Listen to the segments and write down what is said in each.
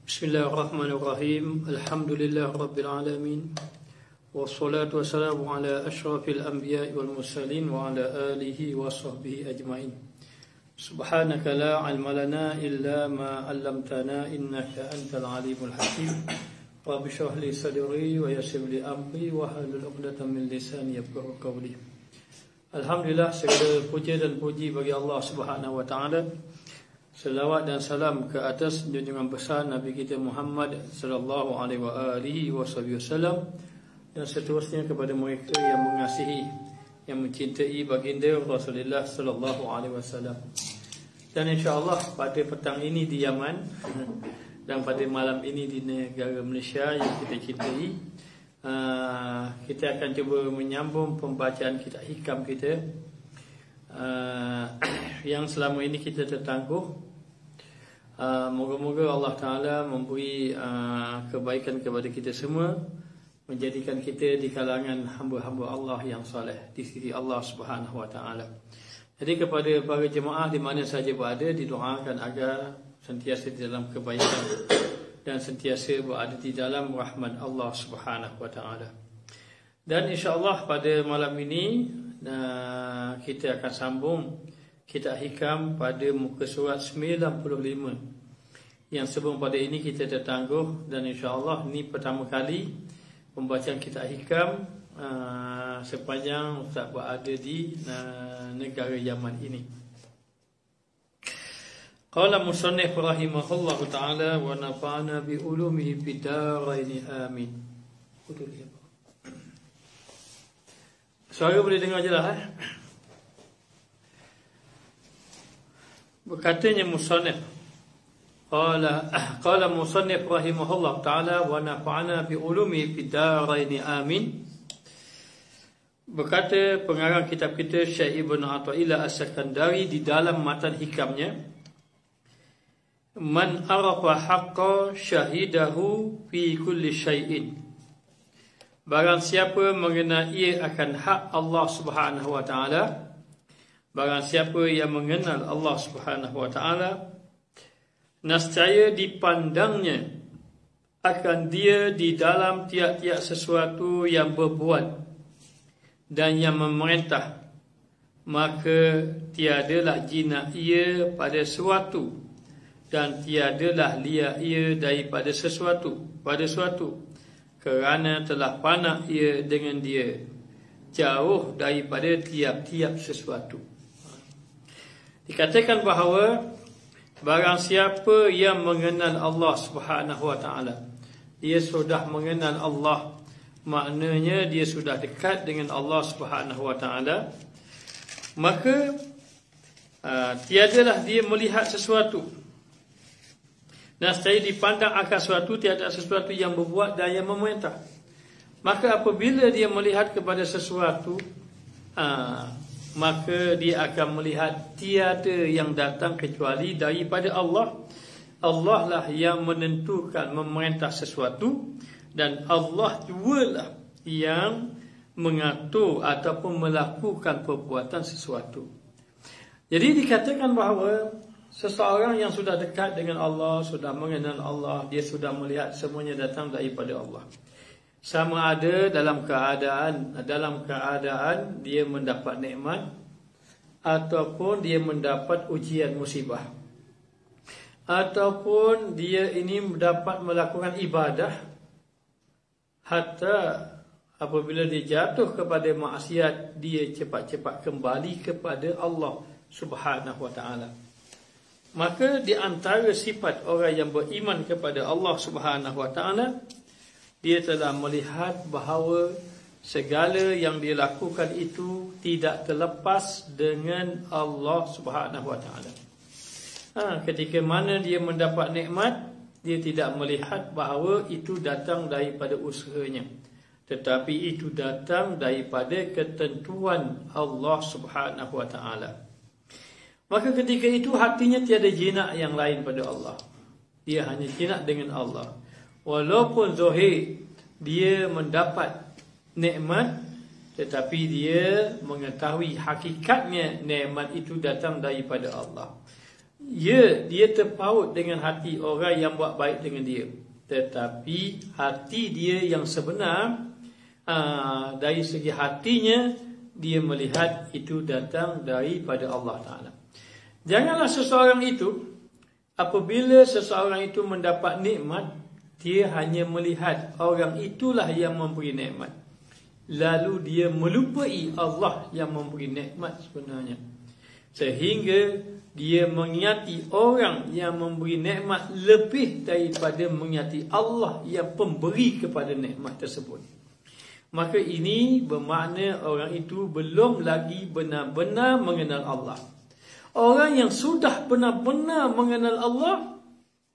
Bismillahirrahmanirrahim. Alhamdulillah Rabbil Alamin. Wassalatu wassalamu ala ashrafil anbiya wal mursalin wa ala alihi wa sahbihi ajma'in. Subhanaka la ilma lana illa ma 'allamtana innaka antal alimul hakim. Rabbi shrah li sadri wa yassir li amri wa hlul 'uqdatam min lisani yafqahu qawli. Alhamdulillah, segala puja dan puji bagi Allah Subhanahu wa taala. Selawat dan salam ke atas junjungan besar Nabi kita Muhammad sallallahu alaihi wasallam dan seterusnya kepada mereka yang mengasihi, yang mencintai baginda Rasulullah sallallahu alaihi wasallam. Dan insya-Allah pada petang ini di Yaman dan pada malam ini di negara Malaysia yang kita cintai, kita akan cuba menyambung pembacaan kitab hikam kita yang selama ini kita tertangguh. Moga-moga Allah Ta'ala memberi kebaikan kepada kita semua, menjadikan kita di kalangan hamba-hamba Allah yang soleh di sisi Allah Subhanahu Wa Ta'ala. Jadi kepada para jemaah di mana saja berada, didoakan agar sentiasa di dalam kebaikan dan sentiasa berada di dalam rahmat Allah Subhanahu Wa Ta'ala. Dan insya-Allah pada malam ini kita akan sambung kitab hikam pada muka surat 95 yang sebelum pada ini kita tertangguh, dan insya-Allah ini pertama kali pembacaan kitab hikam sepanjang Ustaz berada di negara Yaman ini. Qala musannif rahimahullahu taala wa nafa'ana bi ulumihi fid dharain amin. Suara boleh dengar jelas Berkatanya musannif, qala musannif rahimahullah ta'ala wa nafa'ana bi ulumi fid dharain amin. Berkata pengarang kitab kita Syekh Ibn Athaillah As-Sakandari di dalam matan hikamnya, man arafa haqqa syahidahu fi kulli syai'in. Barang siapa mengenai akan hak Allah Subhanahu wa taala, barang siapa yang mengenal Allah Subhanahu wa taala, nescaya dipandangnya akan dia di dalam tiap-tiap sesuatu yang berbuat dan yang memerintah, maka tiadalah jinak ia pada sesuatu dan tiadalah liar ia daripada sesuatu pada suatu, kerana telah fana ia dengan dia, jauh daripada tiap-tiap sesuatu. Dikatakan bahawa barang siapa yang mengenal Allah Subhanahu wa taala, dia sudah mengenal Allah, maknanya dia sudah dekat dengan Allah Subhanahu wa taala, maka tiadalah dia melihat sesuatu, nescaya dipandang akan sesuatu, tiada sesuatu yang berbuat dan yang memerintah. Maka apabila dia melihat kepada sesuatu, maka dia akan melihat tiada yang datang kecuali daripada Allah. Allah lah yang menentukan, memerintah sesuatu, dan Allah jualah yang mengatur ataupun melakukan perbuatan sesuatu. Jadi dikatakan bahawa seseorang yang sudah dekat dengan Allah, sudah mengenal Allah, dia sudah melihat semuanya datang daripada Allah. Sama ada dalam keadaan dia mendapat nikmat ataupun dia mendapat ujian musibah, ataupun dia ini dapat melakukan ibadah, hatta apabila dia jatuh kepada maksiat, dia cepat-cepat kembali kepada Allah Subhanahu wa taala. Maka di antara sifat orang yang beriman kepada Allah Subhanahu wa taala, dia telah melihat bahawa segala yang dia lakukan itu tidak terlepas dengan Allah Subhanahu wa taala. Ketika mana dia mendapat nikmat, dia tidak melihat bahawa itu datang daripada usahanya, tetapi itu datang daripada ketentuan Allah Subhanahu wa taala. Maka ketika itu hatinya tiada jinak yang lain pada Allah. Dia hanya jinak dengan Allah. Walaupun zahir dia mendapat nikmat, tetapi dia mengetahui hakikatnya nikmat itu datang daripada Allah. dia terpaut dengan hati orang yang buat baik dengan dia. Tetapi hati dia yang sebenar, dari segi hatinya, dia melihat itu datang daripada Allah Ta'ala. Janganlah seseorang itu, apabila seseorang itu mendapat nikmat, dia hanya melihat orang itulah yang memberi nikmat, lalu dia melupai Allah yang memberi nikmat sebenarnya, sehingga dia mengingati orang yang memberi nikmat lebih daripada mengingati Allah yang pemberi kepada nikmat tersebut. Maka ini bermakna orang itu belum lagi benar-benar mengenal Allah. Orang yang sudah benar-benar mengenal Allah,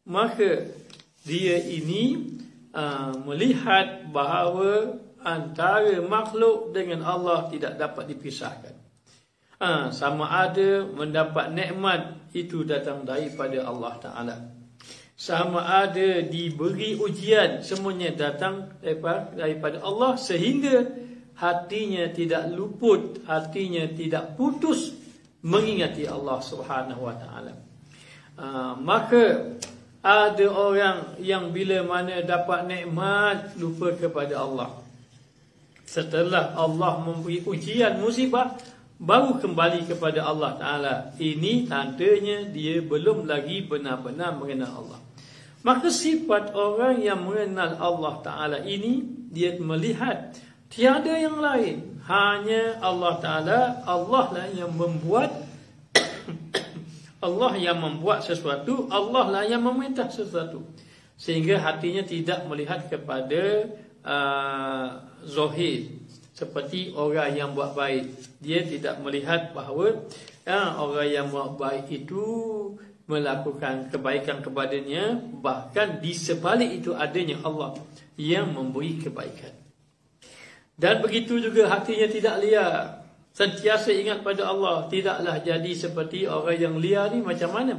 maka dia ini melihat bahawa antara makhluk dengan Allah tidak dapat dipisahkan. Sama ada mendapat nikmat itu datang daripada Allah Ta'ala, sama ada diberi ujian, semuanya datang daripada Allah, sehingga hatinya tidak luput, hatinya tidak putus mengingati Allah Subhanahu Wa Ta'ala. Maka ada orang yang bila mana dapat nikmat lupa kepada Allah. Setelah Allah memberi ujian, musibah, baru kembali kepada Allah Ta'ala. Ini tandanya dia belum lagi benar-benar mengenal Allah. Maka sifat orang yang mengenal Allah Ta'ala ini, dia melihat tiada yang lain, hanya Allah Ta'ala. Allah lah yang membuat Allah yang membuat sesuatu, Allah lah yang memerintah sesuatu, sehingga hatinya tidak melihat kepada zahir seperti orang yang buat baik. Dia tidak melihat bahawa orang yang buat baik itu melakukan kebaikan kepadanya, bahkan di sebalik itu adanya Allah yang memberi kebaikan. Dan begitu juga hatinya tidak liar, sentiasa ingat pada Allah. Tidaklah jadi seperti orang yang liar ni. Macam mana?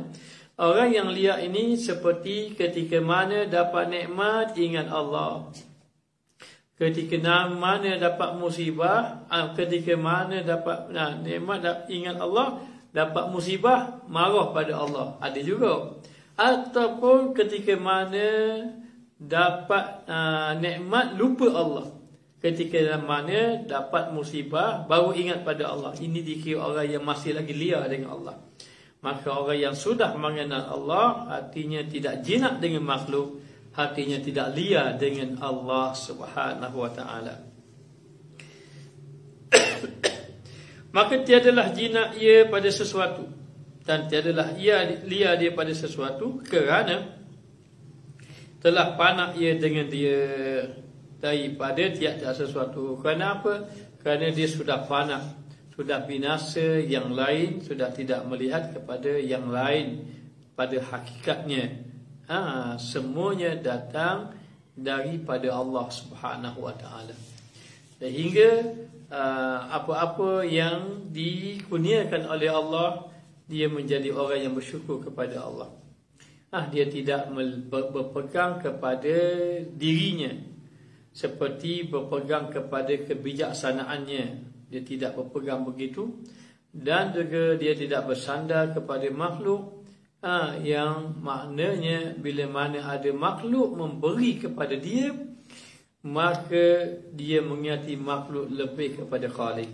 Orang yang liar ini seperti ketika mana dapat nikmat, ingat Allah. Ketika mana dapat musibah, ketika mana dapat nikmat, ingat Allah. Dapat musibah, marah pada Allah. Ada juga. Ataupun ketika mana dapat nikmat, lupa Allah. Ketika mana dapat musibah, baru ingat pada Allah. Ini dikira orang yang masih lagi liar dengan Allah. Maka orang yang sudah mengenal Allah, hatinya tidak jinak dengan makhluk, hatinya tidak liar dengan Allah Subhanahu Wa Ta'ala. Maka tiadalah jinak ia pada sesuatu, dan tiadalah ia liar dia pada sesuatu, kerana telah panak ia dengan dia daripada tiada sesuatu. Kerana apa? Kerana dia sudah panak, sudah binasa yang lain, sudah tidak melihat kepada yang lain pada hakikatnya. Semuanya datang daripada Allah Subhanahu Wa Ta'ala. Sehingga apa-apa yang dikurniakan oleh Allah, dia menjadi orang yang bersyukur kepada Allah. Dia tidak berpegang kepada dirinya seperti berpegang kepada kebijaksanaannya. Dia tidak berpegang begitu. Dan juga dia tidak bersandar kepada makhluk, yang maknanya bila mana ada makhluk memberi kepada dia, maka dia mengingati makhluk lebih kepada Khalik.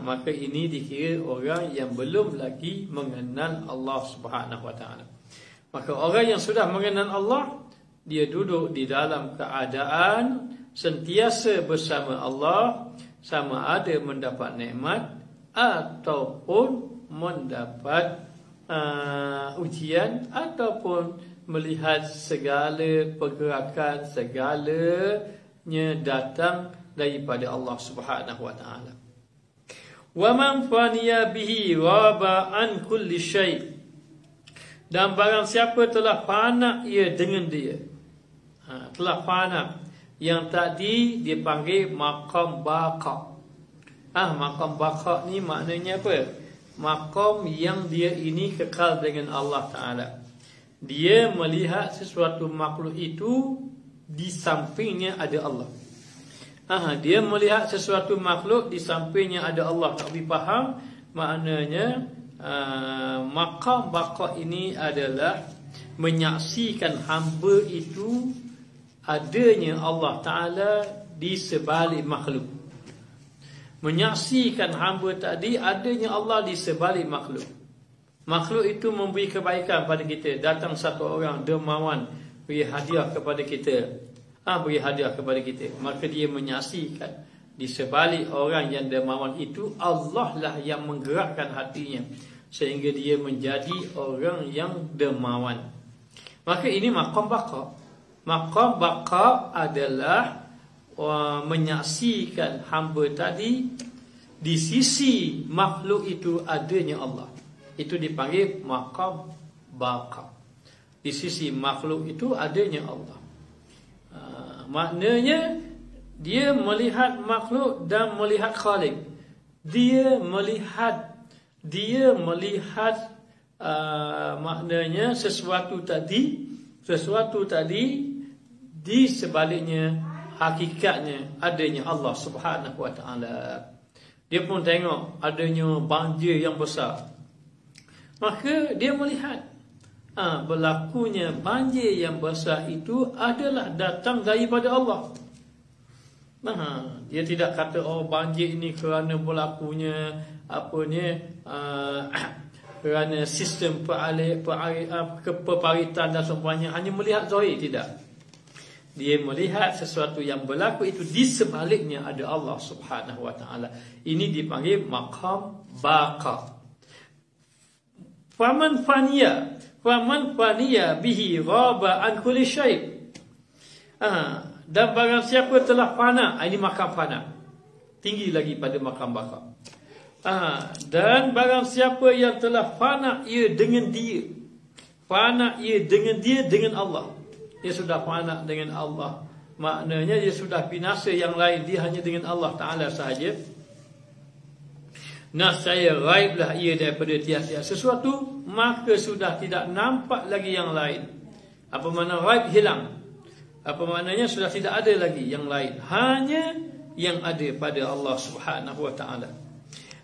Maka ini dikira orang yang belum lagi mengenal Allah Subhanahu Wa Ta'ala. Maka orang yang sudah mengenal Allah, dia duduk di dalam keadaan sentiasa bersama Allah, sama ada mendapat nikmat ataupun mendapat ujian, ataupun melihat segala pergerakan, segalanya datang daripada Allah Subhanahu Wa Ta'ala. Wa man faniya bihi raba an kulli syai', dan barang siapa telah fana ia dengan dia, telah fana, yang tadi dipanggil maqam baqa. Maqam baqa ni maknanya apa? Maqam yang dia ini kekal dengan Allah Ta'ala. Dia melihat sesuatu makhluk itu di sampingnya ada Allah. Dia melihat sesuatu makhluk di sampingnya ada Allah. Tak boleh faham, maknanya Maqam baqa ini adalah menyaksikan hamba itu adanya Allah Ta'ala di sebalik makhluk. Menyaksikan hamba tadi adanya Allah di sebalik makhluk. Makhluk itu memberi kebaikan pada kita. Datang satu orang dermawan, beri hadiah kepada kita. Beri hadiah kepada kita. Maka dia menyaksikan di sebalik orang yang dermawan itu, Allah lah yang menggerakkan hatinya sehingga dia menjadi orang yang dermawan. Maka ini maqam baqa. Maqam baqa adalah menyaksikan hamba tadi di sisi makhluk itu adanya Allah. Itu dipanggil maqam baqa. Di sisi makhluk itu adanya Allah. Maknanya dia melihat makhluk dan melihat Khalik. Dia melihat maknanya sesuatu tadi di sebaliknya hakikatnya adanya Allah Subhanahu wa taala. Dia pun tengok adanya banjir yang besar. Maka dia melihat berlakunya banjir yang besar itu adalah datang daripada Allah. Dia tidak kata banjir ini kerana berlakunya kerana sistem peparitan dan sebagainya. Hanya melihat zahir, tidak. Dia melihat sesuatu yang berlaku itu di sebaliknya ada Allah Subhanahu wa taala. Ini dipanggil maqam baqa. Faman faniya bihi ghaba an kulli syai'. Dan barang siapa telah fana, ini maqam fana. Tinggi lagi pada maqam baqa. Dan barang siapa yang telah fana ia dengan dia. Fana ia dengan dia, dengan Allah. Dia sudah fana dengan Allah. Maknanya dia sudah binasa yang lain. Dia hanya dengan Allah Ta'ala sahaja. Nasaya ghaiblah ia daripada tiap-tiap sesuatu. Maka sudah tidak nampak lagi yang lain. Apa makna ghaib? Hilang. Apa maknanya? Sudah tidak ada lagi yang lain. Hanya yang ada pada Allah Subhanahu wa ta'ala.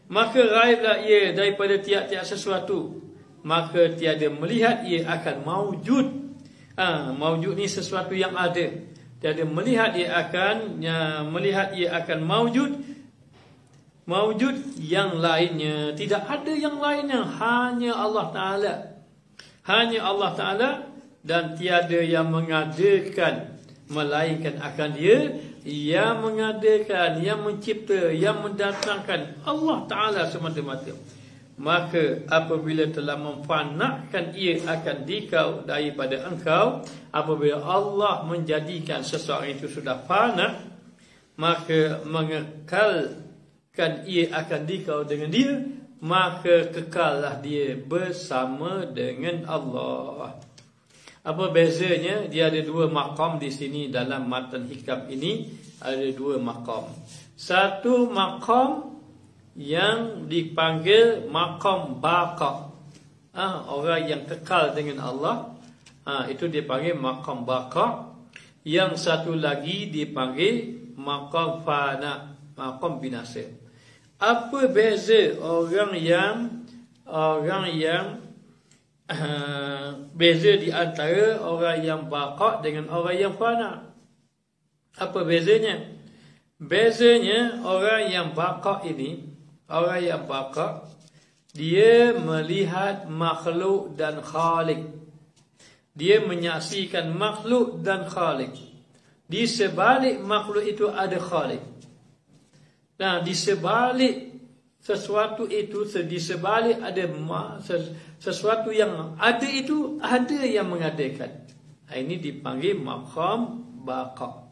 Maka ghaiblah ia daripada tiap-tiap sesuatu. Maka tiada melihat ia akan maujud. Maujud ni sesuatu yang ada. Tiada melihat ia akan maujud. Maujud yang lainnya. Tidak ada yang lainnya. Hanya Allah Ta'ala. Hanya Allah Ta'ala. Dan tiada yang mengadakan melainkan akan dia. Yang mengadakan, yang mencipta, yang mendatangkan Allah Ta'ala semata-mata. Maka apabila telah memfanakkan ia akan dikau daripada engkau. Apabila Allah menjadikan seseorang itu sudah fana, maka mengekalkan ia akan dikau dengan dia. Maka kekallah dia bersama dengan Allah. Apa bezanya? Dia ada dua maqam di sini dalam matan hikam ini. Ada dua maqam. Satu maqam yang dipanggil maqam baqa. Orang yang kekal dengan Allah. Itu dipanggil maqam baqa. Yang satu lagi dipanggil maqam fana, maqam binasa. Apa beza orang yang beza di antara orang yang baqa dengan orang yang fana? Apa bezanya? Bezanya orang yang baqa ini, orang yang baqa, dia melihat makhluk dan khalik. Dia menyaksikan makhluk dan khalik. Di sebalik makhluk itu ada khalik. Nah, di sebalik sesuatu itu, di sebalik ada sesuatu yang ada itu, ada yang mengadakan. Ini dipanggil maqam baqa.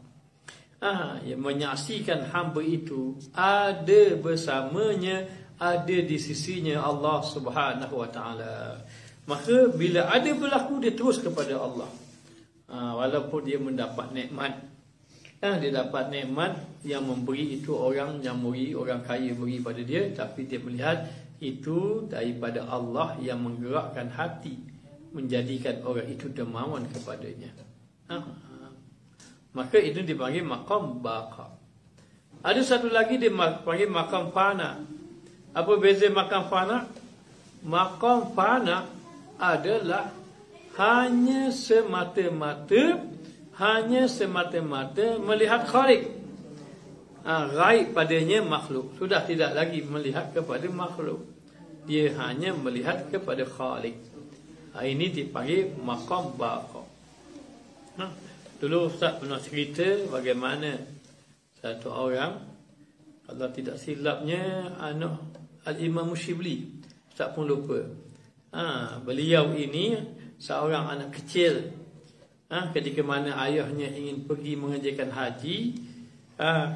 Yang menyaksikan hamba itu ada bersamanya, ada di sisinya Allah Subhanahu wa ta'ala. Maka bila ada berlaku, dia terus kepada Allah. Walaupun dia mendapat nikmat. Dia dapat nikmat yang memberi itu orang yang beri, orang kaya beri pada dia. Tapi dia melihat itu daripada Allah yang menggerakkan hati, menjadikan orang itu dermawan kepadanya. Maka itu dipanggil maqam baqa. Ada satu lagi dipanggil maqam fana. Apa beza maqam fana? Maqam fana adalah hanya semata-mata melihat khaliq. Ghaib padanya makhluk. Sudah tidak lagi melihat kepada makhluk. Dia hanya melihat kepada khaliq. Ini dipanggil maqam baqa. Dulu Ustaz pernah cerita bagaimana satu orang, kalau tidak silapnya anak Al-Imam Mushibli, Ustaz pun lupa. Beliau ini seorang anak kecil. Ketika mana ayahnya ingin pergi mengerjakan haji,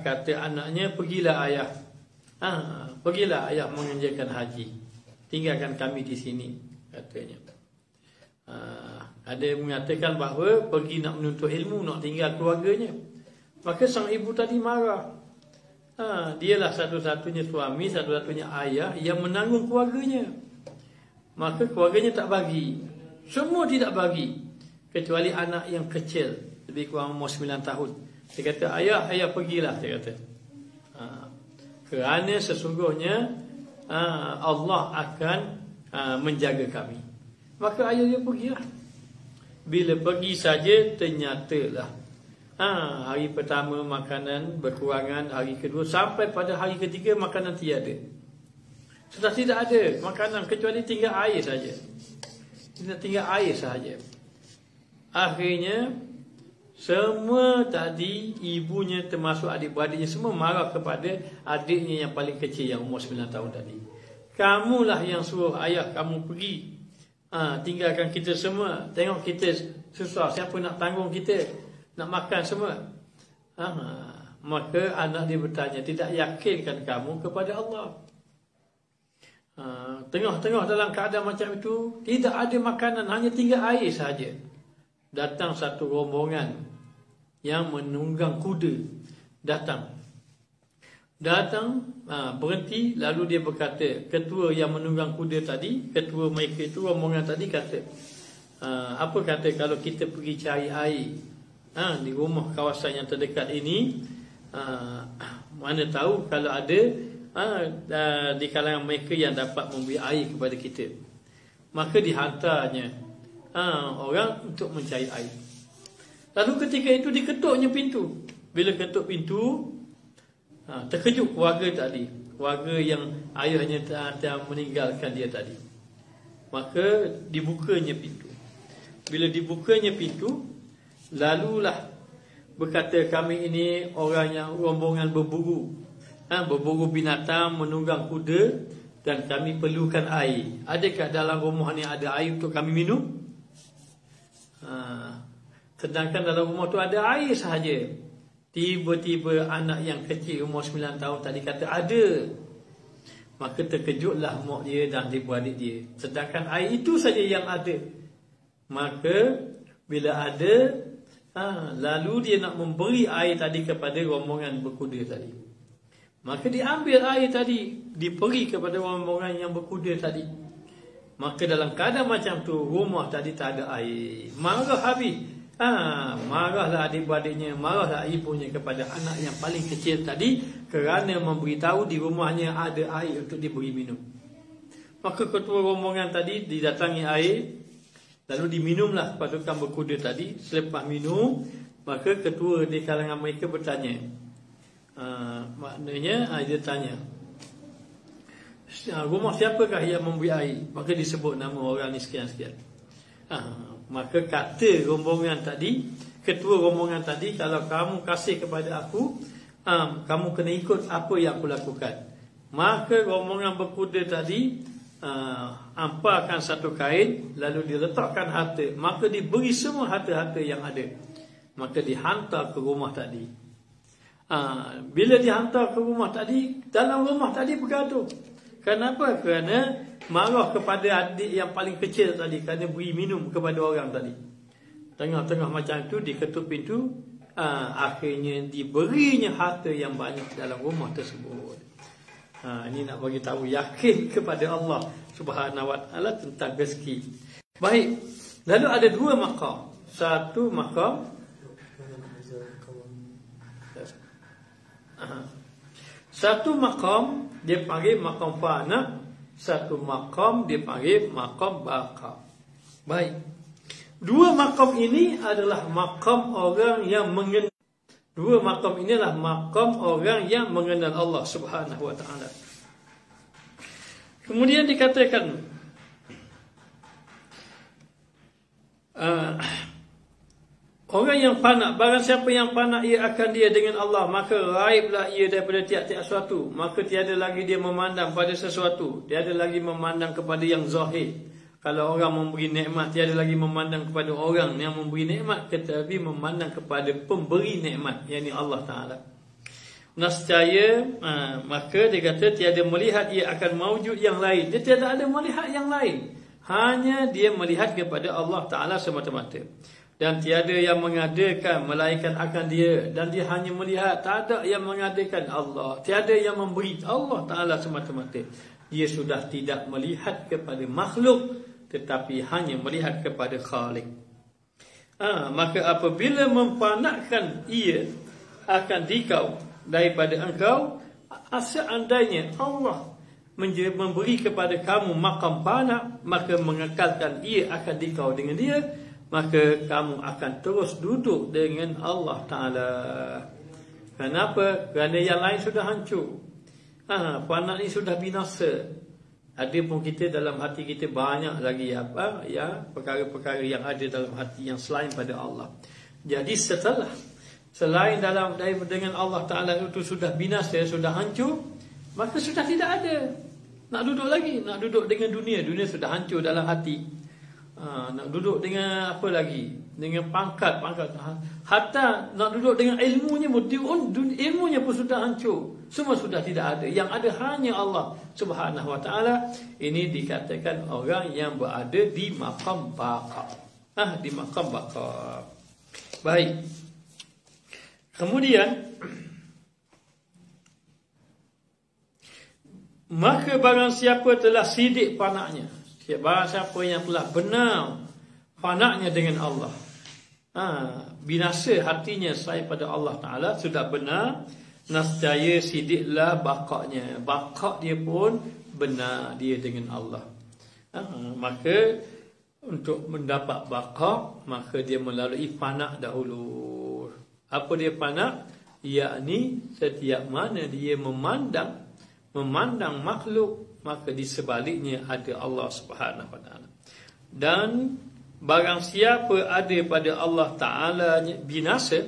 kata anaknya, pergilah ayah. Pergilah ayah mengerjakan haji. Tinggalkan kami di sini, katanya. Ada yang mengatakan bahawa pergi nak menuntut ilmu, nak tinggal keluarganya. Maka sang ibu tadi marah. Dialah satu-satunya suami, satu-satunya ayah yang menanggung keluarganya. Maka keluarganya tak bagi. Semua tidak bagi, kecuali anak yang kecil, lebih kurang umur 9 tahun. Dia kata, ayah pergilah, dia kata. Kerana sesungguhnya Allah akan menjaga kami. Maka ayah dia pergilah. Bila pergi saja, ternyatalah hari pertama makanan berkurangan, hari kedua, sampai pada hari ketiga makanan tiada. Sudah tidak ada makanan kecuali tinggal air saja. Tinggal air saja. Akhirnya semua tadi, ibunya termasuk adik-beradiknya, semua marah kepada adiknya yang paling kecil yang umur 9 tahun tadi. Kamulah yang suruh ayah kamu pergi. Tinggalkan kita semua. Tengok kita susah, siapa nak tanggung kita, nak makan semua. Maka anak dia bertanya, tidak yakinkan kamu kepada Allah? Tengah-tengah dalam keadaan macam itu, tidak ada makanan, hanya tinggal air sahaja. Datang satu rombongan yang menunggang kuda. Datang, berhenti. Lalu dia berkata, ketua yang menunggang kuda tadi, ketua mereka itu, rombongan tadi kata, apa kata kalau kita pergi cari air di rumah kawasan yang terdekat ini, mana tahu kalau ada di kalangan mereka yang dapat memberi air kepada kita. Maka dihantarnya orang untuk mencari air. Lalu ketika itu diketuknya pintu. Bila ketuk pintu, terkejut keluarga tadi, keluarga yang ayahnya telah meninggalkan dia tadi. Maka dibukanya pintu. Bila dibukanya pintu, lalulah berkata, kami ini orang yang rombongan berburu, berburu binatang, menunggang kuda, dan kami perlukan air. Adakah dalam rumah ni ada air untuk kami minum? Sedangkan dalam rumah tu ada air sahaja. Tiba-tiba anak yang kecil umur 9 tahun tadi kata ada. Maka terkejutlah mak dia dan adik-beradik dia. Sedangkan air itu saja yang ada. Maka bila ada, lalu dia nak memberi air tadi kepada rombongan berkuda tadi. Maka diambil air tadi, diberi kepada rombongan yang berkuda tadi. Maka dalam keadaan macam tu, rumah tadi tak ada air. Marah habis. Marahlah adik-beradiknya, marahlah ibunya kepada anak yang paling kecil tadi, kerana memberitahu di rumahnya ada air untuk diberi minum. Maka ketua rombongan tadi didatangi air, lalu diminumlah pasukan berkuda tadi. Selepas minum, maka ketua di kalangan mereka bertanya, maknanya dia tanya, rumah siapakah yang memberi air? Maka disebut nama orang ni sekian-sekian. Maka kata rombongan tadi, ketua rombongan tadi, kalau kamu kasih kepada aku, kamu kena ikut apa yang aku lakukan. Maka rombongan berkuda tadi amparkan satu kain, lalu diletakkan harta. Maka diberi semua harta-harta yang ada. Maka dihantar ke rumah tadi. Bila dihantar ke rumah tadi, dalam rumah tadi bergaduh. Kenapa? Kerana marah kepada adik yang paling kecil tadi, kerana beri minum kepada orang tadi. Tengah-tengah macam itu, diketuk pintu, akhirnya diberinya harta yang banyak dalam rumah tersebut. Ini nak bagi tahu yakin kepada Allah Subhanahu Wa Taala tentang rezeki. Baik, lalu ada dua maqam. Satu maqam, dia panggil maqam fana. Satu maqam dipanggil maqam baqa. Baik. Dua maqam ini adalah maqam orang yang mengenal. Dua maqam inilah maqam orang yang mengenal Allah Subhanahu wa taala. Kemudian dikatakan orang yang fana, barang siapa yang fana ia akan dia dengan Allah, maka raiblah ia daripada tiap-tiap sesuatu, maka tiada lagi dia memandang pada sesuatu, tiada lagi memandang kepada yang zahir. Kalau orang memberi nikmat, tiada lagi memandang kepada orang yang memberi nikmat, tetapi memandang kepada pemberi nikmat, yakni Allah Ta'ala. Nascaya, maka dia kata tiada melihat ia akan mawjud yang lain. Dia tiada ada melihat yang lain, hanya dia melihat kepada Allah Ta'ala semata-mata. Dan tiada yang mengadakan melainkan akan dia, dan dia hanya melihat, tak ada yang mengadakan Allah, tiada yang memberi, Allah Ta'ala semata-mata. Dia sudah tidak melihat kepada makhluk, tetapi hanya melihat kepada Khalik. Maka apabila mempanakkan ia akan dikau daripada engkau, seandainya Allah memberi kepada kamu maqam panak, maka mengekalkan ia akan dikau dengan dia, maka kamu akan terus duduk dengan Allah Ta'ala. Kenapa? Kerana yang lain sudah hancur. Panak ni sudah binasa. Ada pun kita dalam hati kita banyak lagi perkara-perkara yang ada dalam hati yang selain pada Allah. Jadi selain dengan Allah Ta'ala itu sudah binasa, sudah hancur, maka sudah tidak ada. Nak duduk lagi, nak duduk dengan dunia, dunia sudah hancur dalam hati. Nak duduk dengan apa lagi? Dengan pangkat. Hatta nak duduk dengan ilmunya pun, ilmunya pun sudah hancur. Semua sudah tidak ada. Yang ada hanya Allah Subhanahu wa taala. Ini dikatakan orang yang berada di maqam baqa. Di maqam baqa. Baik. Kemudian maka barang siapa telah sidik panaknya, barang siapa yang telah benar panaknya dengan Allah, binasa hatinya selain pada Allah Ta'ala, sudah benar, nascaya sidiklah baqa'nya, baqa' dia pun benar dia dengan Allah. Maka untuk mendapat baqa', maka dia melalui panak dahulu. Apa dia panak? Yakni setiap mana dia memandang makhluk, maka di sebaliknya ada Allah Subhanahu wa taala. Dan barang siapa ada pada Allah Ta'ala binasa,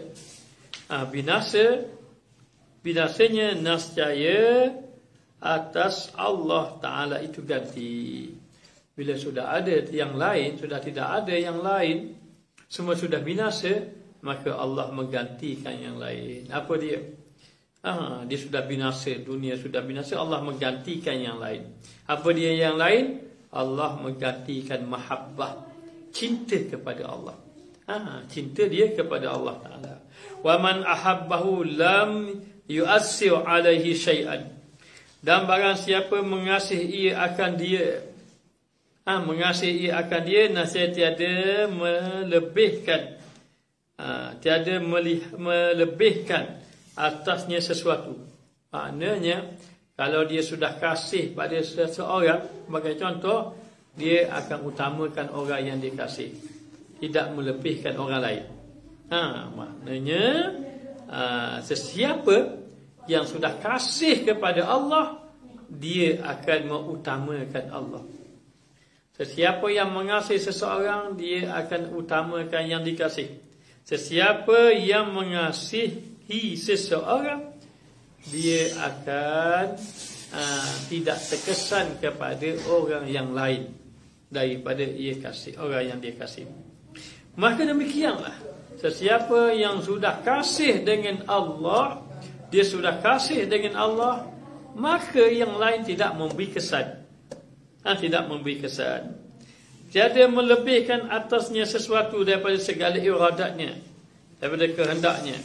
binasanya nascaya atas Allah Ta'ala itu ganti. Bila sudah ada yang lain, sudah tidak ada yang lain, semua sudah binasa, maka Allah menggantikan yang lain. Apa dia? Dia sudah binasa, dunia sudah binasa, Allah menggantikan yang lain. Apa dia yang lain? Allah menggantikan mahabbah, cinta kepada Allah. Cinta dia kepada Allah Ta'ala. Wa man ahabbahu lam yu'assir alaihi syai'an. Dan barang siapa mengasihi ia akan dia, mengasihi ia akan dia, nasihat tiada melebihkan, tiada melebihkan atasnya sesuatu. Maknanya kalau dia sudah kasih pada seseorang, sebagai contoh, dia akan utamakan orang yang dia kasih, tidak melebihkan orang lain. Maknanya sesiapa yang sudah kasih kepada Allah, dia akan mengutamakan Allah. Sesiapa yang mengasihi seseorang, dia akan utamakan yang dikasih. Sesiapa yang mengasihi seseorang, dia akan tidak terkesan kepada orang yang lain daripada ia kasih, orang yang dia kasih. Maka demikianlah, sesiapa yang sudah kasih dengan Allah, dia sudah kasih dengan Allah, maka yang lain tidak memberi kesan. Tidak memberi kesan. Tiada melebihkan atasnya sesuatu daripada segala iradatnya, daripada kehendaknya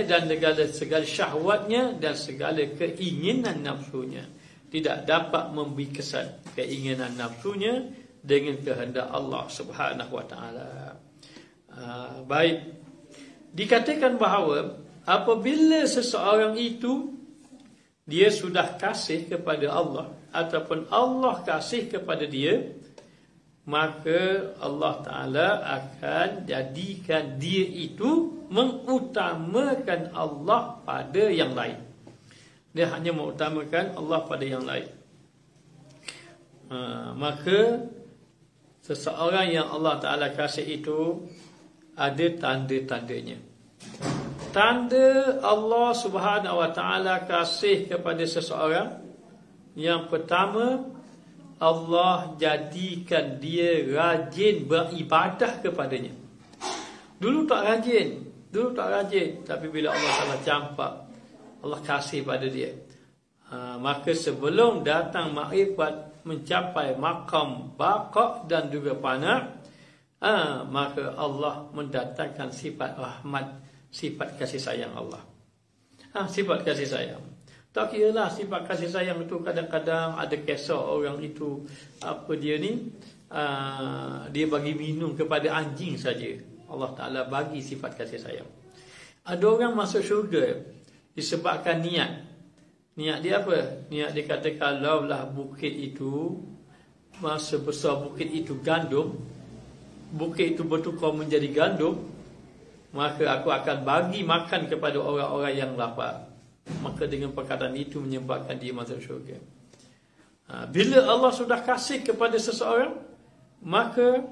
dan segala syahwatnya dan segala keinginan nafsunya. Tidak dapat memberi kesan keinginan nafsunya dengan kehendak Allah Subhanahu wa taala. Baik. Dikatakan bahawa apabila seseorang itu dia sudah kasih kepada Allah ataupun Allah kasih kepada dia, maka Allah Ta'ala akan jadikan dia itu mengutamakan Allah pada yang lain. Dia hanya mengutamakan Allah pada yang lain. Maka seseorang yang Allah Ta'ala kasih itu ada tanda-tandanya. Tanda Allah Subhanahu Wa Ta'ala kasih kepada seseorang, yang pertama, Allah jadikan dia rajin beribadah kepadanya. Dulu tak rajin, tapi bila Allah Ta'ala campak, Allah kasih pada dia, maka sebelum datang makrifat, mencapai makam baqa dan juga fana, maka Allah mendatangkan sifat rahmat, sifat kasih sayang Allah. Sifat kasih sayang. Tak kiralah sifat kasih sayang itu kadang-kadang ada kisah orang itu dia bagi minum kepada anjing saja. Allah Ta'ala bagi sifat kasih sayang. Ada orang masuk syurga disebabkan niat. Niat dia apa? Niat dia kata, kalaulah bukit itu, masa besar bukit itu gandum, bukit itu bertukar menjadi gandum, maka aku akan bagi makan kepada orang-orang yang lapar. Maka dengan perkataan itu menyebabkan dia masuk syurga. Bila Allah sudah kasih kepada seseorang, maka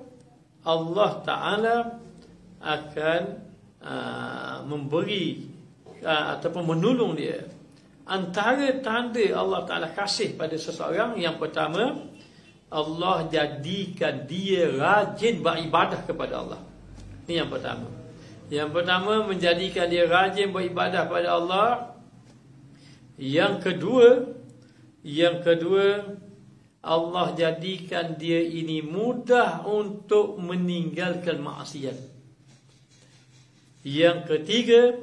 Allah Ta'ala akan memberi ataupun menolong dia. Antara tanda Allah Ta'ala kasih pada seseorang, yang pertama, Allah jadikan dia rajin beribadah kepada Allah. Ini yang pertama. Yang pertama, menjadikan dia rajin beribadah pada Allah. Yang kedua, Allah jadikan dia ini mudah untuk meninggalkan maksiat. Yang ketiga,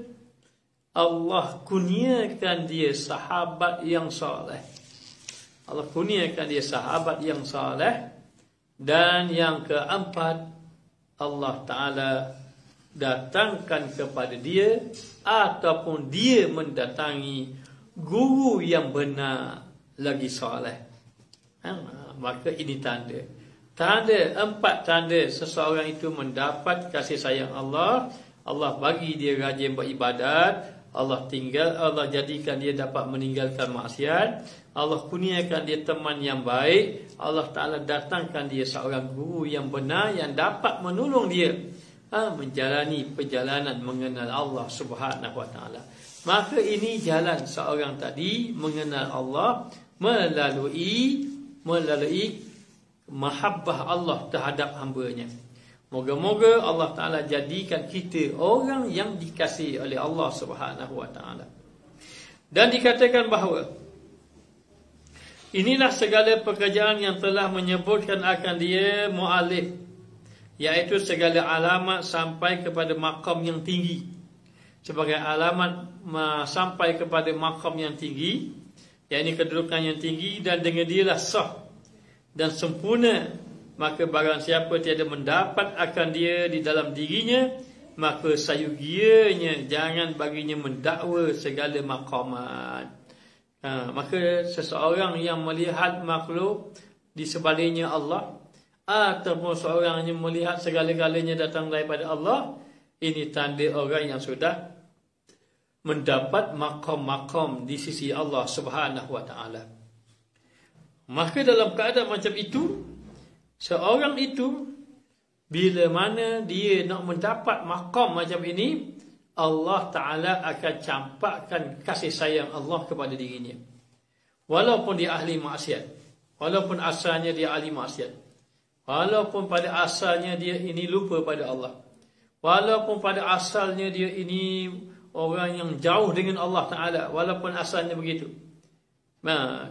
Allah kurniakan dia sahabat yang soleh. Allah kurniakan dia sahabat yang soleh. Dan yang keempat, Allah Ta'ala datangkan kepada dia ataupun dia mendatangi guru yang benar lagi soleh. Maka ini tanda. Empat tanda seseorang itu mendapat kasih sayang Allah. Allah bagi dia rajin beribadat. Allah jadikan dia dapat meninggalkan maksiat. Allah kurniakan dia teman yang baik. Allah Ta'ala datangkan dia seorang guru yang benar, yang dapat menolong dia menjalani perjalanan mengenal Allah Subhanahu Wa Ta'ala. Maka ini jalan seorang tadi mengenal Allah melalui mahabbah Allah terhadap hamba-Nya. Moga-moga Allah Ta'ala jadikan kita orang yang dikasihi oleh Allah Subhanahu Wa Ta'ala. Dan dikatakan bahawa inilah segala pekerjaan yang telah menyebutkan akan dia mu'alif, iaitu segala alamat sampai kepada maqam yang tinggi. Sebagai alamat sampai kepada maqam yang tinggi, iaitu kedudukan yang tinggi, dan dengan dialah sah dan sempurna. Maka barang siapa tiada mendapat akan dia di dalam dirinya, maka sayugianya jangan baginya mendakwa segala maqamat. Maka seseorang yang melihat makhluk di sebaliknya Allah, ataupun seorang yang melihat segala-galanya datang daripada Allah, ini tanda orang yang sudah mendapat maqam-maqam di sisi Allah Subhanahu Wa Ta'ala. Maka dalam keadaan macam itu, seorang itu bila mana dia nak mendapat maqam macam ini, Allah Ta'ala akan campakkan kasih sayang Allah kepada dirinya. Walaupun dia ahli maksiat, walaupun asalnya dia ahli maksiat, walaupun pada asalnya dia ini lupa pada Allah, walaupun pada asalnya dia ini orang yang jauh dengan Allah Ta'ala, walaupun asalnya begitu,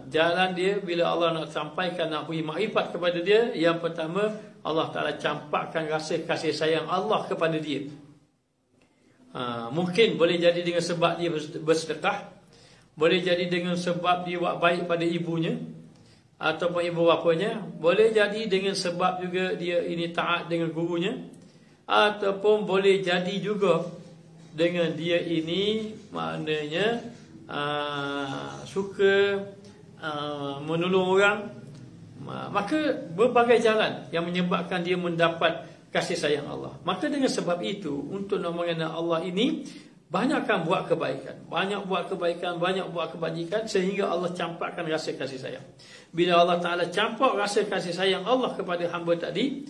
jalan dia bila Allah nak sampaikan, nak beri makrifat kepada dia, yang pertama Allah Ta'ala campakkan rasa kasih sayang Allah kepada dia. Mungkin boleh jadi dengan sebab dia bersedekah, boleh jadi dengan sebab dia buat baik pada ibunya ataupun ibu bapanya, boleh jadi dengan sebab juga dia ini taat dengan gurunya, ataupun boleh jadi juga dengan dia ini maknanya suka menolong orang, maka berbagai jalan yang menyebabkan dia mendapat kasih sayang Allah. Maka dengan sebab itu, untuk nak mengenal Allah ini, banyakkan buat kebaikan, banyak buat kebajikan, sehingga Allah campakkan rasa kasih sayang. Bila Allah Ta'ala campak rasa kasih sayang Allah kepada hamba tadi,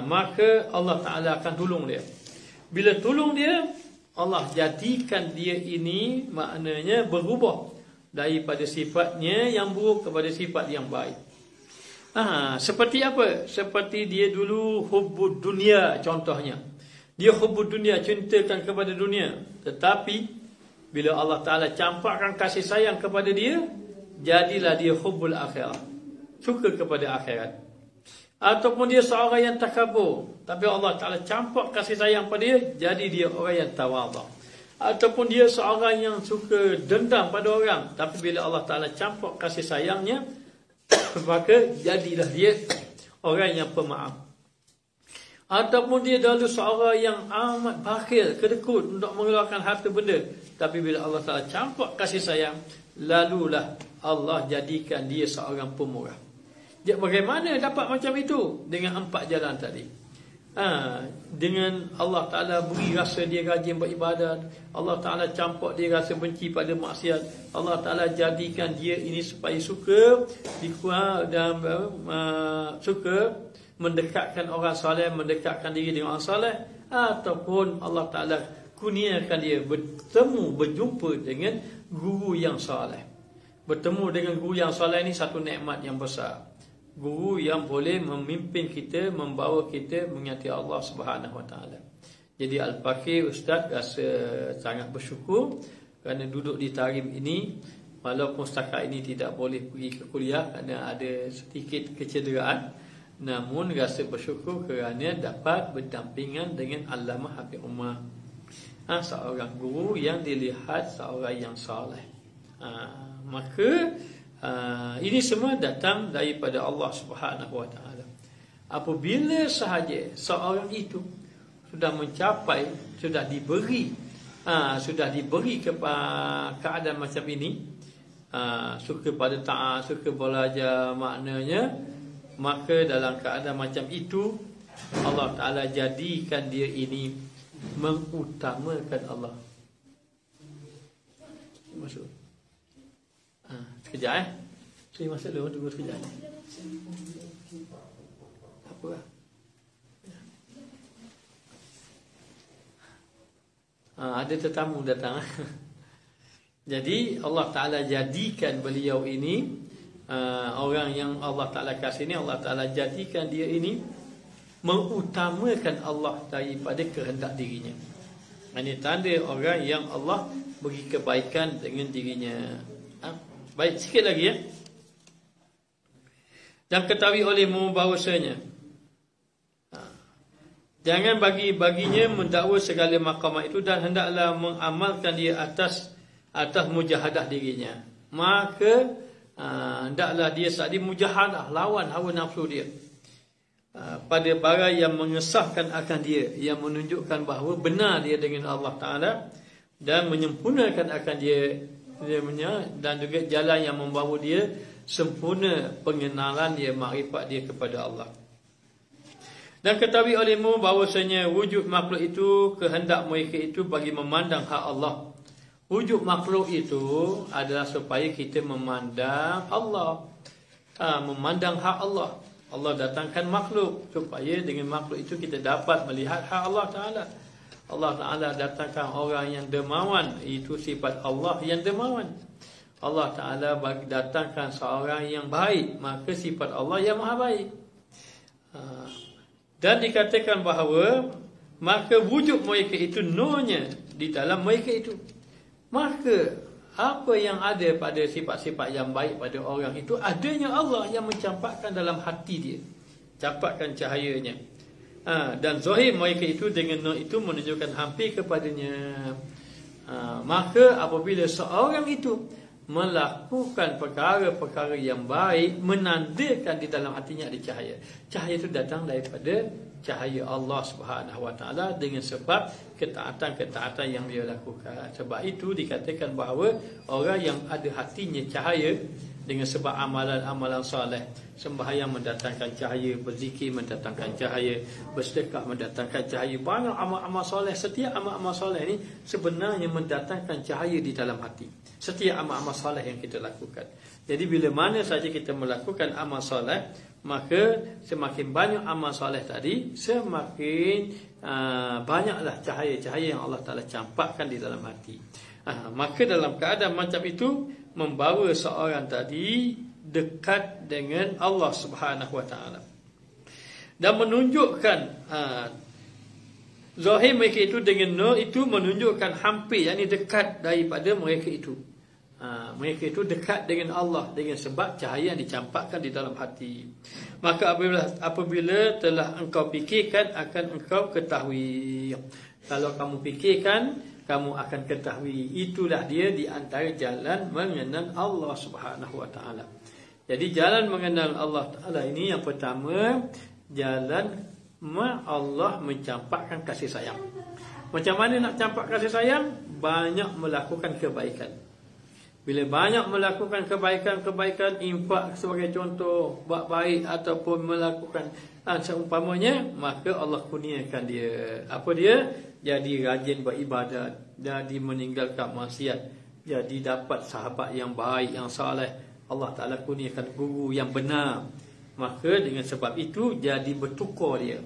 maka Allah Ta'ala akan tolong dia. Bila tolong dia, Allah jadikan dia ini maknanya berubah daripada sifatnya yang buruk kepada sifat yang baik. Seperti apa? Seperti dia dulu hubbud dunia contohnya. Dia hubbud dunia, cintakan kepada dunia. Tetapi bila Allah Ta'ala campakkan kasih sayang kepada dia, jadilah dia hubbul akhirat, suka kepada akhirat. Ataupun dia seorang yang takabur, tapi Allah Ta'ala campak kasih sayang pada dia, jadi dia orang yang tawadhu. Ataupun dia seorang yang suka dendam pada orang, tapi bila Allah Ta'ala campak kasih sayangnya, maka jadilah dia orang yang pemaaf. Ataupun dia dahulu seorang yang amat bakhil, kedekut untuk mengeluarkan harta benda, tapi bila Allah Ta'ala campak kasih sayang, lalulah Allah jadikan dia seorang pemurah. Dia bagaimana dapat macam itu? Dengan 4 jalan tadi. Dengan Allah Ta'ala beri rasa dia rajin beribadat, Allah Ta'ala campak dia rasa benci pada maksiat, Allah Ta'ala jadikan dia ini supaya suka dan suka mendekatkan orang saleh, mendekatkan diri dengan orang saleh. Ataupun Allah Ta'ala kurniakan dia berjumpa dengan guru yang saleh. Bertemu dengan guru yang saleh ini satu nikmat yang besar. Guru yang boleh memimpin kita, membawa kita mengingati Allah Subhanahu Wa Taala. Jadi Al-Fakir Ustaz rasa sangat bersyukur kerana duduk di Tarim ini, walaupun setakat ini tidak boleh pergi ke kuliah kerana ada sedikit kecederaan, namun rasa bersyukur kerana dapat berdampingan dengan Allamah Habib Umar, seorang guru yang dilihat seorang yang saleh. Maka ini semua datang daripada Allah Subhanahu Wa Taala. Apabila sahaja seorang itu sudah mencapai, sudah diberi keadaan macam ini, suka pada taat, suka belajar maknanya, maka dalam keadaan macam itu Allah Ta'ala jadikan dia ini mengutamakan Allah. Masuk. Sekejap saya masuk dulu, tunggu sekejap. Apa lah? Ada tetamu datang. Jadi Allah Ta'ala jadikan beliau ini, orang yang Allah Ta'ala kasih ini, Allah Ta'ala jadikan dia ini mengutamakan Allah daripada kehendak dirinya. Ini tanda orang yang Allah beri kebaikan dengan dirinya. Baik, sikit lagi ya. Dan ketahui olehmu bahawasanya, jangan baginya mendakwa segala maqamat itu, dan hendaklah mengamalkan dia atas mujahadah dirinya. Maka hendaklah dia saat mujahadah, lawan hawa nafsu dia pada barang yang mengesahkan akan dia, yang menunjukkan bahawa benar dia dengan Allah Ta'ala, dan menyempurnakan akan dia dan juga jalan yang membawa dia sempurna pengenalan dia, makrifat dia kepada Allah. Dan ketahui olehmu bahawasanya wujud makhluk itu, kehendak mereka itu bagi memandang hak Allah. Wujud makhluk itu adalah supaya kita memandang Allah, memandang hak Allah. Allah datangkan makhluk supaya dengan makhluk itu kita dapat melihat hak Allah Ta'ala. Allah Ta'ala datangkan orang yang dermawan, itu sifat Allah yang dermawan. Allah Ta'ala datangkan seorang yang baik, maka sifat Allah yang maha baik. Dan dikatakan bahawa maka wujud mereka itu nurnya di dalam mereka itu. Maka apa yang ada pada sifat-sifat yang baik pada orang itu, adanya Allah yang mencampakkan dalam hati dia, campakkan cahayanya. Dan zahir mereka itu dengan nur itu menunjukkan hampir kepadanya. Maka apabila seorang itu melakukan perkara-perkara yang baik, menandakan di dalam hatinya ada cahaya. Cahaya itu datang daripada cahaya Allah Subhanahu Wa Taala dengan sebab ketaatan-ketaatan yang dia lakukan. Sebab itu dikatakan bahawa orang yang ada hatinya cahaya dengan sebab amalan-amalan soleh, sembahyang mendatangkan cahaya, berzikir mendatangkan cahaya, bersedekah mendatangkan cahaya, banyak amal-amal soleh. Setiap amal-amal soleh ni sebenarnya mendatangkan cahaya di dalam hati. Setiap amal-amal soleh yang kita lakukan. Jadi bila mana saja kita melakukan amal soleh, maka semakin banyak amal soleh tadi, semakin banyaklah cahaya-cahaya yang Allah Ta'ala campakkan di dalam hati. Maka dalam keadaan macam itu, membawa seorang tadi dekat dengan Allah Subhanahu Wa Taala dan menunjukkan zahir mereka itu dengan nur itu menunjukkan hampir, yakni dekat daripada mereka itu. Mereka itu dekat dengan Allah dengan sebab cahaya yang dicampakkan di dalam hati. Maka apabila telah engkau fikirkan, akan engkau ketahui. Kalau kamu fikirkan, kamu akan ketahui. Itulah dia di antara jalan mengenal Allah Subhanahu Wa Taala. Jadi jalan mengenal Allah Ta'ala ini yang pertama, jalan Allah mencampakkan kasih sayang. Macam mana nak campak kasih sayang? Banyak melakukan kebaikan. Bila banyak melakukan kebaikan, infak sebagai contoh, buat baik ataupun melakukan seumpamanya, maka Allah kurniakan dia. Apa dia? Jadi rajin beribadat, jadi meninggalkan maksiat, jadi dapat sahabat yang baik, yang saleh. Allah Ta'ala kurniakan guru yang benar. Maka dengan sebab itu jadi bertukar dia.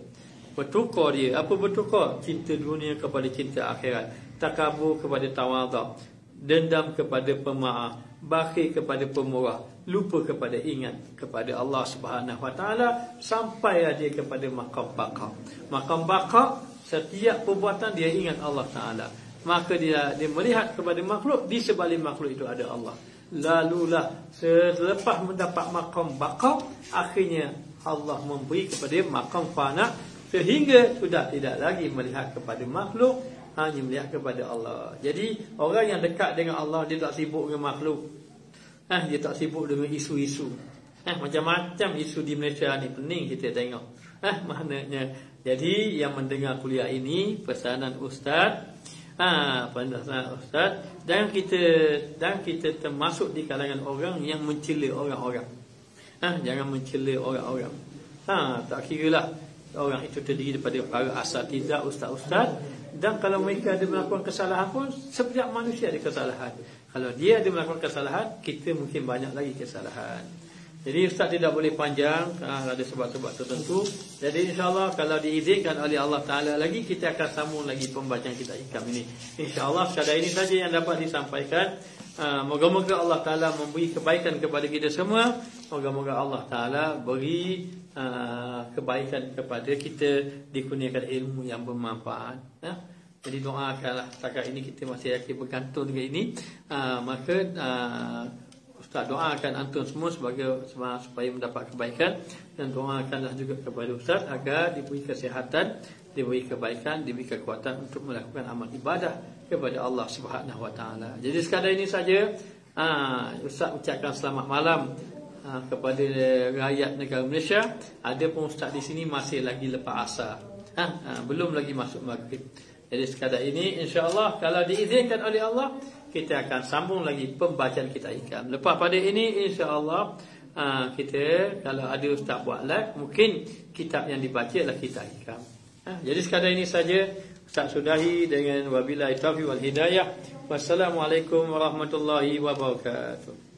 Bertukar dia. Apa bertukar? Cinta dunia kepada cinta akhirat, takabur kepada tawaduk, dendam kepada pemaaf, bakhil kepada pemurah, lupa kepada ingat kepada Allah Subhanahu Wa Taala, sampai dia kepada maqam baqa. Maqam baqa, setiap perbuatan dia ingat Allah Ta'ala. Maka dia melihat kepada makhluk, di sebalik makhluk itu ada Allah. Lalulah selepas mendapat maqam baqa, akhirnya Allah memberi kepada dia maqam fana, sehingga sudah tidak lagi melihat kepada makhluk, hanya melihat kepada Allah. Jadi orang yang dekat dengan Allah, dia tak sibuk dengan makhluk. Dia tak sibuk dengan isu-isu. Macam-macam isu di Malaysia ni pening kita tengok. Maknanya, jadi yang mendengar kuliah ini, pesanan Ustaz, pesanan Ustaz, dan kita termasuk di kalangan orang yang mencela orang-orang. Jangan mencela orang-orang. Tak kiralah orang itu terdiri daripada para asatidzah, ustaz-ustaz, dan kalau mereka ada melakukan kesalahan pun, setiap manusia ada kesalahan. Kalau dia ada melakukan kesalahan, kita mungkin banyak lagi kesalahan. Jadi ustaz tidak boleh panjang, ada sebab-sebab tertentu. Jadi insyaAllah kalau diizinkan oleh Allah Ta'ala lagi, kita akan sambung lagi pembacaan kitab hikam ini. InsyaAllah sekadar ini saja yang dapat disampaikan. Moga-moga Allah Ta'ala memberi kebaikan kepada kita semua. Moga-moga Allah Ta'ala beri kebaikan kepada kita, dikurniakan ilmu yang bermanfaat. Jadi doakanlah. Setakat ini kita masih yakin bergantung dengan ini. Maka Ustaz doakan antum semua supaya mendapat kebaikan, dan doakanlah juga kepada Ustaz agar diberi kesihatan, diberi kebaikan, diberi kekuatan untuk melakukan amal ibadah kepada Allah Subhanahu Wa Taala. Jadi sekadar ini saja. Ustaz ucapkan selamat malam kepada rakyat negara Malaysia. Ada pun Ustaz di sini masih lagi lepas asar. Belum lagi masuk maghrib. Jadi sekadar ini insya-Allah kalau diizinkan oleh Allah, kita akan sambung lagi pembacaan kitab hikam. Lepas pada ini insya-Allah kita kalau ada ustaz buat live, mungkin kitab yang dibaca adalah kitab hikam. Jadi sekadar ini saja Ustaz sudahi dengan wabillahi taufiq wal hidayah. Wassalamualaikum warahmatullahi wabarakatuh.